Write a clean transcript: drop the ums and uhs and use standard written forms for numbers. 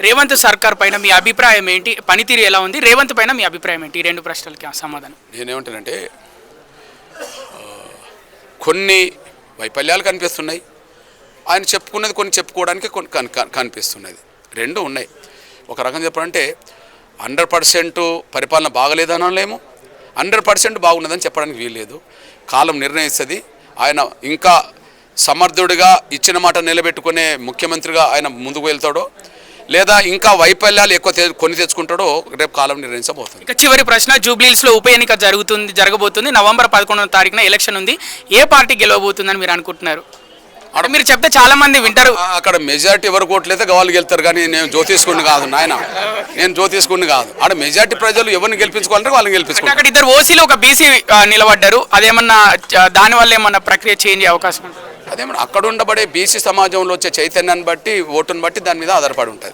రేవంత్ సర్కార్ పైన మీ అభిప్రాయం ఏంటి? పనితీరు ఎలా ఉంది? రేవంత్ పైన మీ అభిప్రాయం ఏంటి? ఈ రెండు ప్రశ్నలకి సమాధానం. నేనేమంటానంటే కొన్ని వైఫల్యాలు కనిపిస్తున్నాయి, ఆయన చెప్పుకున్నది కొన్ని చెప్పుకోవడానికి కొన్ని కనిపిస్తున్నది. రెండు ఉన్నాయి. ఒక రకం చెప్పాలంటే 100% పరిపాలన బాగలేదనలేము, 100% బాగున్నదని చెప్పడానికి వీల్లేదు. కాలం నిర్ణయిస్తుంది. ఆయన ఇంకా సమర్థుడిగా ఇచ్చిన మాట నిలబెట్టుకునే ముఖ్యమంత్రిగా ఆయన ముందుకు వెళ్తాడో, లేదా ఇంకా వైఫల్యాలు ఎక్కువ కొని తెచ్చుకుంటాడో రేపు కాలం నిర్ణయించబోతుంది. ఇక చివరి ప్రశ్న, జూబ్లీహిల్స్లో ఉప ఎన్నిక జరగబోతుంది. నవంబర్ 11వ తారీఖున ఎలక్షన్ ఉంది. ఏ పార్టీ గెలవబోతుందని మీరు అనుకుంటున్నారు? అక్కడ మీరు చెప్తే చాలా మంది వింటారు. అక్కడ మెజార్టీ ఎవరు కోట్లయితే వాళ్ళు గెలుతారు, కానీ నేను జ్యోతిష్కుని కాదు నాయన, నేను జ్యోతిష్కుని కాదు. అక్కడ మెజార్టీ ప్రజలు ఎవరిని గెలిపించుకోవాలంటే వాళ్ళని గెలిపించుకోవాలి. అక్కడ ఇద్దరు ఓసీలో ఒక బీసీ నిలబడ్డారు. అదేమన్నా దానివల్ల ఏమన్నా ప్రక్రియ చేంజ్ అయ్యే అవకాశం ఉంటుంది? అదేమన్నా అక్కడ ఉండబడే బీసీ సమాజంలో వచ్చే చైతన్యాన్ని బట్టి, ఓటును బట్టి దాని మీద ఆధారపడి ఉంటుంది.